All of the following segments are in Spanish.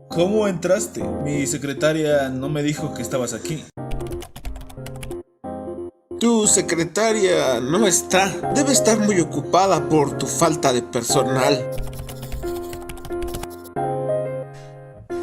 ¿Cómo entraste? Mi secretaria no me dijo que estabas aquí. Tu secretaria no está. Debe estar muy ocupada por tu falta de personal.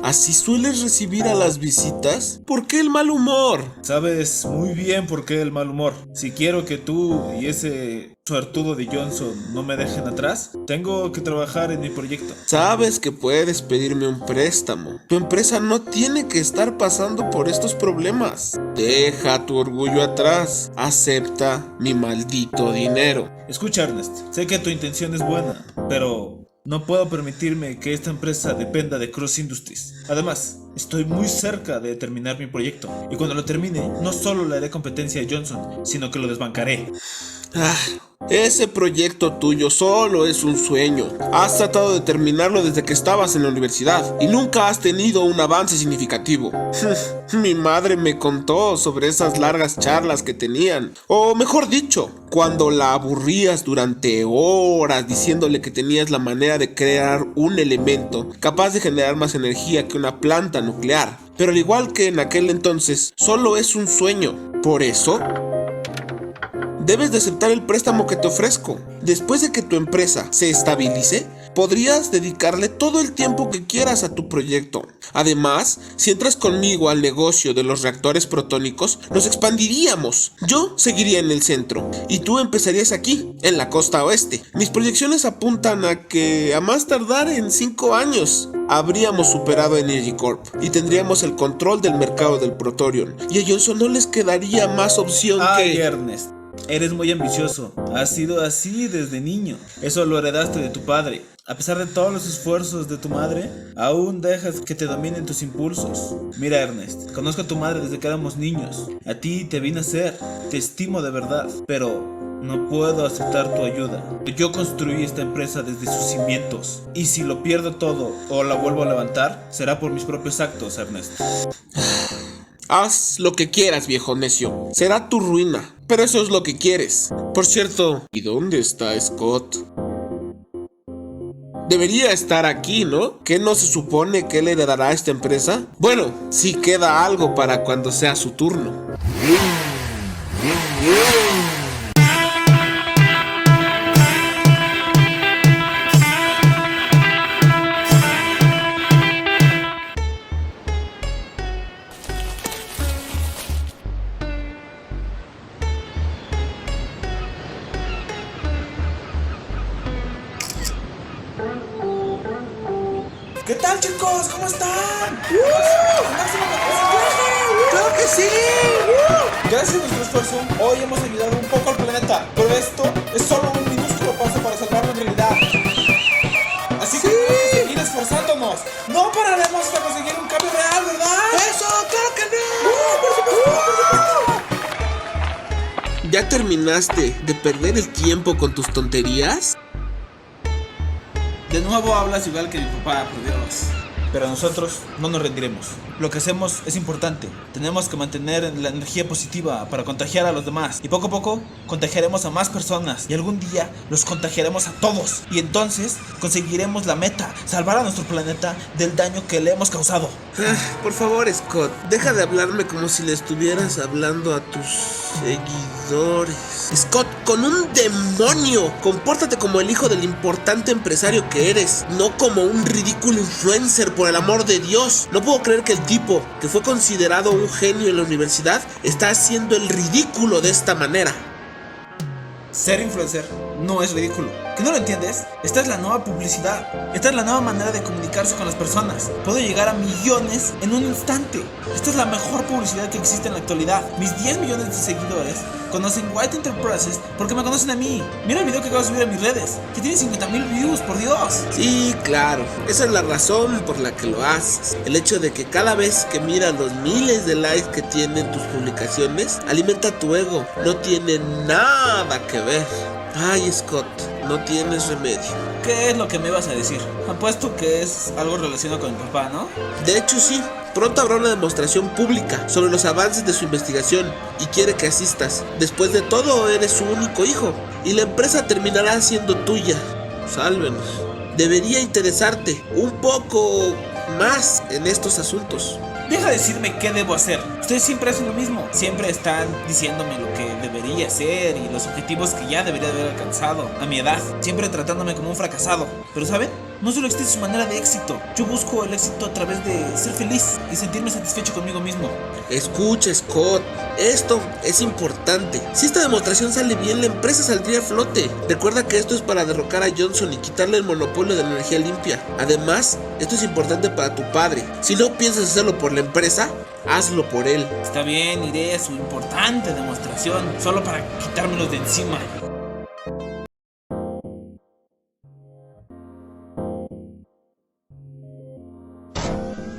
¿Así sueles recibir a las visitas? ¿Por qué el mal humor? Sabes muy bien por qué el mal humor. Si quiero que tú y ese suertudo de Johnson no me dejen atrás, tengo que trabajar en mi proyecto. Sabes que puedes pedirme un préstamo. Tu empresa no tiene que estar pasando por estos problemas. Deja tu orgullo atrás. Acepta mi maldito dinero. Escucha, Ernest, sé que tu intención es buena, pero no puedo permitirme que esta empresa dependa de Cross Industries. Además, estoy muy cerca de terminar mi proyecto, y cuando lo termine, no solo le haré competencia a Johnson, sino que lo desbancaré. Ese proyecto tuyo solo es un sueño. Has tratado de terminarlo desde que estabas en la universidad y nunca has tenido un avance significativo. Mi madre me contó sobre esas largas charlas que tenían. O mejor dicho, cuando la aburrías durante horas diciéndole que tenías la manera de crear un elemento capaz de generar más energía que una planta nuclear. Pero al igual que en aquel entonces, solo es un sueño. Por eso debes de aceptar el préstamo que te ofrezco. Después de que tu empresa se estabilice, podrías dedicarle todo el tiempo que quieras a tu proyecto. Además, si entras conmigo al negocio de los reactores protónicos, nos expandiríamos. Yo seguiría en el centro y tú empezarías aquí, en la costa oeste. Mis proyecciones apuntan a que a más tardar en 5 años habríamos superado a Energy Corp y tendríamos el control del mercado del Protorion. Y a Johnson no les quedaría más opción que... Ernest, eres muy ambicioso. Has sido así desde niño. Eso lo heredaste de tu padre. A pesar de todos los esfuerzos de tu madre, aún dejas que te dominen tus impulsos. Mira, Ernest, conozco a tu madre desde que éramos niños. A ti te vine a ser. Te estimo de verdad. Pero no puedo aceptar tu ayuda. Yo construí esta empresa desde sus cimientos. Y si lo pierdo todo o la vuelvo a levantar, será por mis propios actos, Ernest. Haz lo que quieras, viejo necio. Será tu ruina, pero eso es lo que quieres. Por cierto, ¿y dónde está Scott? Debería estar aquí, ¿no? ¿Qué no se supone que él heredará esta empresa? Bueno, si queda algo para cuando sea su turno. ¿Qué tal, chicos? ¿Cómo están? ¡Claro que sí! Gracias a nuestro esfuerzo, hoy hemos ayudado un poco al planeta, pero esto es solo un minúsculo paso para salvarlo en realidad. Así que tenemos que seguir esforzándonos. No pararemos hasta conseguir un cambio real, ¿verdad? ¡Eso! ¡Claro que no! ¿Ya terminaste de perder el tiempo con tus tonterías? De nuevo hablas igual que mi papá, por Dios. Pero nosotros no nos rendiremos. Lo que hacemos es importante. Tenemos que mantener la energía positiva para contagiar a los demás. Y poco a poco contagiaremos a más personas. Y algún día los contagiaremos a todos. Y entonces conseguiremos la meta: salvar a nuestro planeta del daño que le hemos causado. Por favor, Scott, deja de hablarme como si le estuvieras hablando a tus seguidores. Scott, con un demonio. Compórtate como el hijo del importante empresario que eres, no como un ridículo influencer, por el amor de Dios. No puedo creer que el tipo que fue considerado un genio en la universidad está haciendo el ridículo de esta manera. Ser influencer no es ridículo. ¿Que no lo entiendes? Esta es la nueva publicidad. Esta es la nueva manera de comunicarse con las personas. Puedo llegar a millones en un instante. Esta es la mejor publicidad que existe en la actualidad. Mis 10 millones de seguidores conocen White Enterprises porque me conocen a mí. Mira el video que acabo de subir a mis redes, que tiene 50,000 views, por Dios. Sí, claro. Esa es la razón por la que lo haces. El hecho de que cada vez que miras los miles de likes que tienen tus publicaciones, alimenta tu ego. No tiene nada que ver. Ay, Scott, no tienes remedio. ¿Qué es lo que me ibas a decir? Apuesto que es algo relacionado con mi papá, ¿no? De hecho, sí. Pronto habrá una demostración pública sobre los avances de su investigación y quiere que asistas. Después de todo, eres su único hijo y la empresa terminará siendo tuya. Sálvenos. Debería interesarte un poco más en estos asuntos. Deja de decirme qué debo hacer. Ustedes siempre hacen lo mismo. Siempre están diciéndome lo que debería hacer y los objetivos que ya debería haber alcanzado a mi edad. Siempre tratándome como un fracasado. Pero ¿saben? No solo existe su manera de éxito. Yo busco el éxito a través de ser feliz y sentirme satisfecho conmigo mismo. Escucha, Scott, esto es importante. Si esta demostración sale bien, la empresa saldría a flote. Recuerda que esto es para derrocar a Johnson y quitarle el monopolio de la energía limpia. Además, esto es importante para tu padre. Si no piensas hacerlo por la empresa, hazlo por él. Está bien, iré a su importante demostración solo para quitármelos de encima.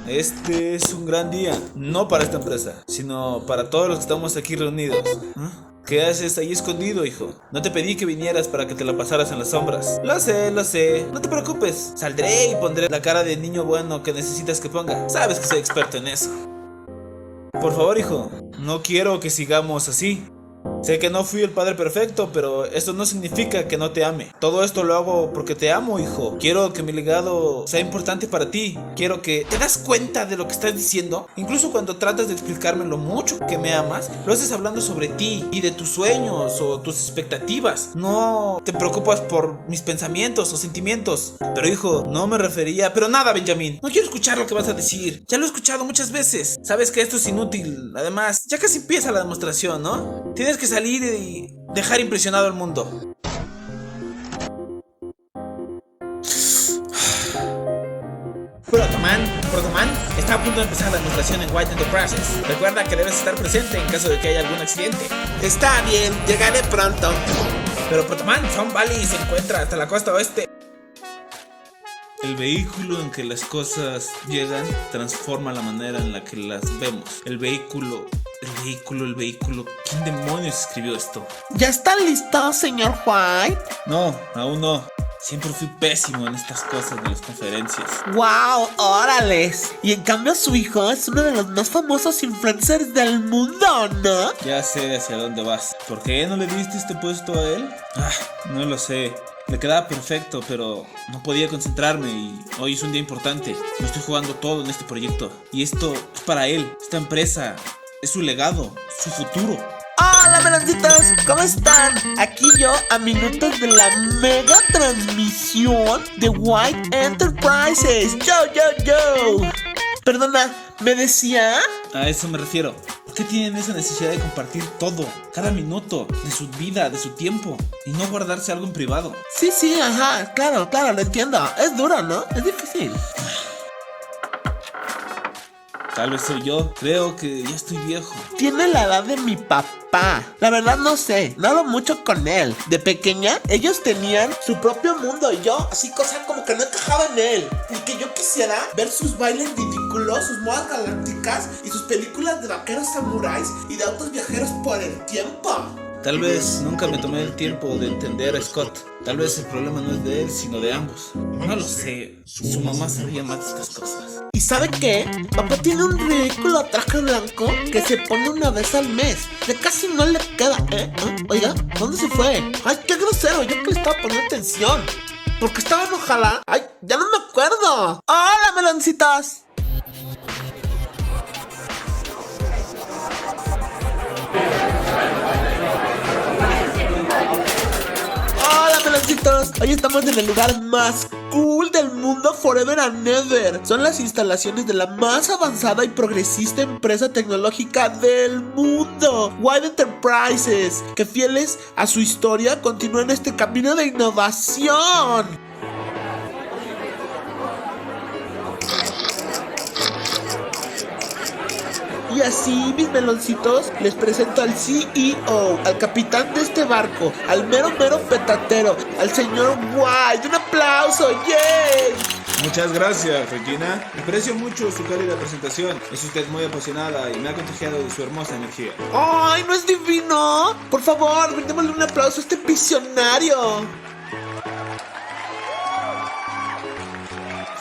Este es un gran día, no para esta empresa, sino para todos los que estamos aquí reunidos. ¿Qué haces ahí escondido, hijo? No te pedí que vinieras para que te la pasaras en las sombras. Lo sé, no te preocupes. Saldré y pondré la cara de niño bueno que necesitas que ponga. Sabes que soy experto en eso. Por favor, hijo, no quiero que sigamos así. Sé que no fui el padre perfecto, pero esto no significa que no te ame. Todo esto lo hago porque te amo, hijo. Quiero que mi legado sea importante para ti. Quiero que te das cuenta de lo que estás diciendo. Incluso cuando tratas de explicarme lo mucho que me amas, lo haces hablando sobre ti y de tus sueños o tus expectativas. No te preocupas por mis pensamientos o sentimientos. Pero hijo, no me refería... Pero nada, Benjamín. No quiero escuchar lo que vas a decir. Ya lo he escuchado muchas veces. Sabes que esto es inútil. Además, ya casi empieza la demostración, ¿no? Tienes que salir y dejar impresionado al mundo. Protoman está a punto de empezar la demostración en White Enterprises. Recuerda que debes estar presente en caso de que haya algún accidente. Está bien, llegaré pronto. Pero Protoman, Sun Valley se encuentra hasta la costa oeste. El vehículo en que las cosas llegan transforma la manera en la que las vemos. El vehículo. ¿Quién demonios escribió esto? ¿Ya está listo, señor White? No, aún no. Siempre fui pésimo en estas cosas de las conferencias. ¡Wow! ¡Órales! Y en cambio su hijo es uno de los más famosos influencers del mundo, ¿no? Ya sé hacia dónde vas. ¿Por qué no le diste este puesto a él? No lo sé. Le quedaba perfecto, pero no podía concentrarme y hoy es un día importante. Me estoy jugando todo en este proyecto. Y esto es para él, esta empresa. Es su legado, su futuro. ¡Hola, meloncitos! ¿Cómo están? Aquí yo a minutos de la mega transmisión de White Enterprises. ¡Yo! Perdona, ¿me decía? A eso me refiero. ¿Por qué tienen esa necesidad de compartir todo, cada minuto, de su vida, de su tiempo, y no guardarse algo en privado? Sí, ajá, claro, lo entiendo. Es duro, ¿no? Es difícil. Tal vez soy yo. Creo que ya estoy viejo. Tiene la edad de mi papá. La verdad no sé, no hablo mucho con él. De pequeña, ellos tenían su propio mundo y yo, así cosa como que no encajaba en él. Y que yo quisiera ver sus bailes ridículos, sus modas galácticas y sus películas de vaqueros samuráis y de autos viajeros por el tiempo. Tal vez nunca me tomé el tiempo de entender a Scott. Tal vez el problema no es de él, sino de ambos. No lo sé. Su mamá sabía más de estas cosas. ¿Y sabe qué? Papá tiene un ridículo traje blanco que se pone una vez al mes. Que casi no le queda, Oiga, ¿dónde se fue? Ay, qué grosero, yo que le estaba poniendo atención. ¿Por qué estaba enojada? Ay, ya no me acuerdo. ¡Hola, meloncitas! Hoy estamos en el lugar más cool del mundo, Forever and Ever. Son las instalaciones de la más avanzada y progresista empresa tecnológica del mundo, White Enterprises, que fieles a su historia continúan este camino de innovación. Y así, mis meloncitos, les presento al CEO, al capitán de este barco, al mero petatero, al señor White. ¡Un aplauso! ¡Yay! Muchas gracias, Regina. Aprecio mucho su cálida presentación. Es usted muy apasionada y me ha contagiado de su hermosa energía. ¡Ay, no es divino! Por favor, brindémosle un aplauso a este visionario.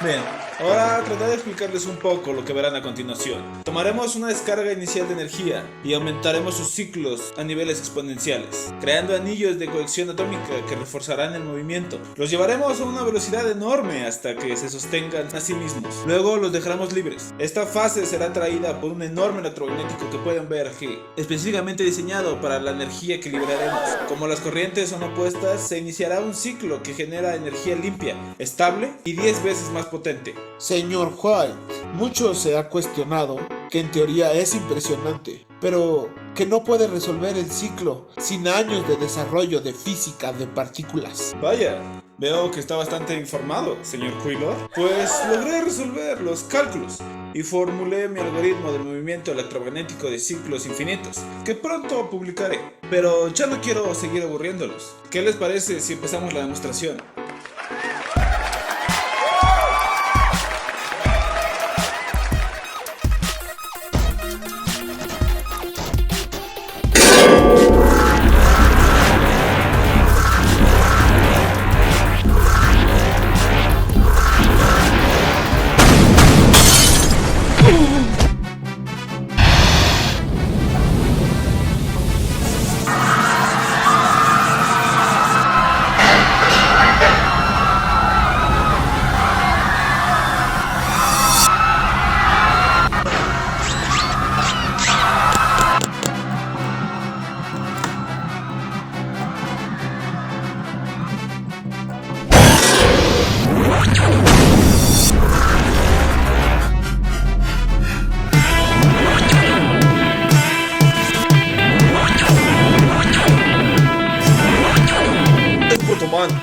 Bien, Ahora trataré de explicarles un poco lo que verán a continuación. Tomaremos una descarga inicial de energía y aumentaremos sus ciclos a niveles exponenciales, creando anillos de cohesión atómica que reforzarán el movimiento. Los llevaremos a una velocidad enorme hasta que se sostengan a sí mismos. Luego los dejaremos libres. Esta fase será atraída por un enorme electromagnético que pueden ver aquí, específicamente diseñado para la energía que liberaremos. Como las corrientes son opuestas, se iniciará un ciclo que genera energía limpia, estable y 10 veces más potente. Señor White, mucho se ha cuestionado que en teoría es impresionante, pero que no puede resolver el ciclo sin años de desarrollo de física de partículas. Vaya, veo que está bastante informado, señor Quilor. Pues logré resolver los cálculos y formulé mi algoritmo del movimiento electromagnético de ciclos infinitos, que pronto publicaré. Pero ya no quiero seguir aburriéndolos. ¿Qué les parece si empezamos la demostración?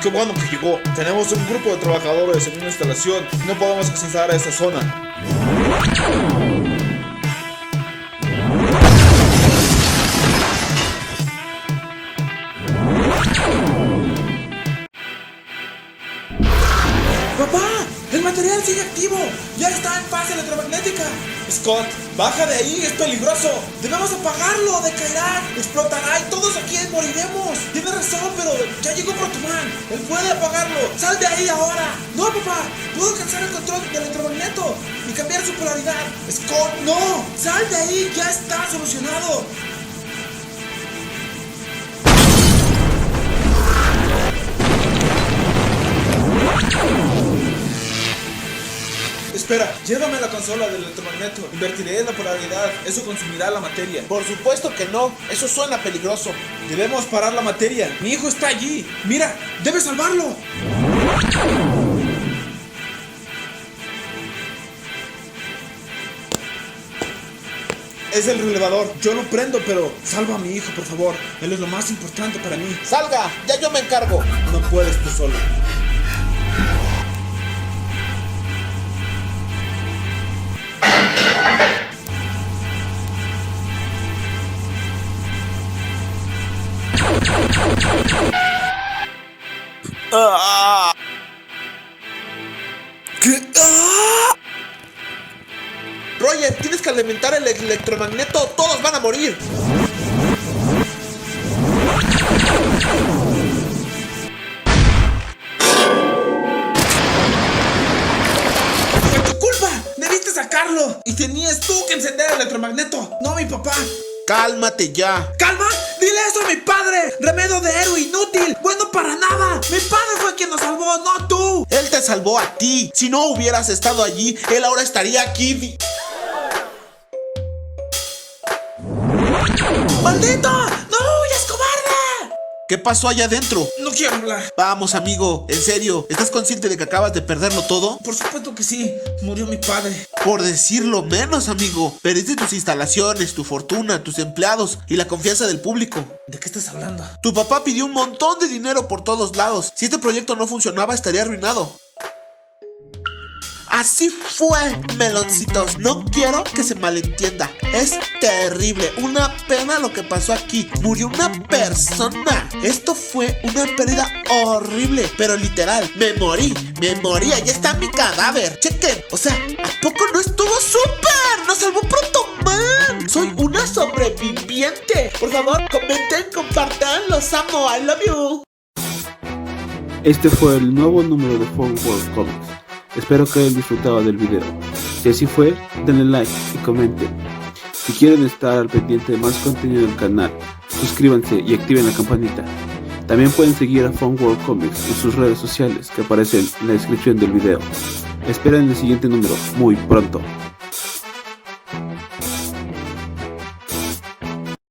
Qué bueno que llegó. Tenemos un grupo de trabajadores en una instalación. No podemos accesar a esta zona. ¡Papá! ¡El material sigue activo! ¡Ya está en fase electromagnética! Scott, baja de ahí, es peligroso. Debemos apagarlo, decaerá, explotará y todos aquí moriremos. Tienes razón, pero ya llegó Protoman. Él puede apagarlo. ¡Sal de ahí ahora! ¡No, papá! ¡Puedo alcanzar el control del electromagneto y cambiar su polaridad! ¡Scott, no! ¡Sal de ahí! ¡Ya está solucionado! Espera, llévame a la consola del electromagneto. Invertiré la polaridad. Eso consumirá la materia. Por supuesto que no, eso suena peligroso. Debemos parar la materia. Mi hijo está allí. Mira, debes salvarlo. Es el relevador. Yo lo prendo, pero salva a mi hijo, por favor. Él es lo más importante para mí. ¡Salga! ¡Ya yo me encargo! No puedes tú solo. ¿Qué? Roger, tienes que alimentar el electromagneto. Todos van a morir. ¡Fue tu culpa! ¡Debiste sacarlo! Y tenías tú que encender el electromagneto, no mi papá. Cálmate ya. ¡Calma! ¡Dile eso a mi padre! ¡Remedio de héroe inútil! ¡Bueno para nada! ¡Mi padre fue quien nos salvó, no tú! Él te salvó a ti. Si no hubieras estado allí, él ahora estaría aquí. ¡Maldito! ¡No huyas, cobarde! ¿Qué pasó allá adentro? No quiero hablar. Vamos, amigo, en serio, ¿estás consciente de que acabas de perderlo todo? Por supuesto que sí. Murió mi padre. Por decirlo menos, amigo. Perdiste tus instalaciones, tu fortuna, tus empleados y la confianza del público. ¿De qué estás hablando? Tu papá pidió un montón de dinero por todos lados. Si este proyecto no funcionaba, estaría arruinado. Así fue, meloncitos. No quiero que se malentienda. Es terrible. Una pena lo que pasó aquí. Murió una persona. Esto fue una pérdida horrible. Pero literal, me morí. Ahí está mi cadáver. Chequen. O sea, ¿a poco no estuvo súper? Nos salvó Protoman. Soy una sobreviviente. Por favor, comenten, compartan. Los amo. I love you. Este fue el nuevo número de Four World Comics. Espero que hayan disfrutado del video. Si así fue, denle like y comenten. Si quieren estar al pendiente de más contenido del canal, suscríbanse y activen la campanita. También pueden seguir a Fun World Comics en sus redes sociales que aparecen en la descripción del video. Esperen el siguiente número muy pronto.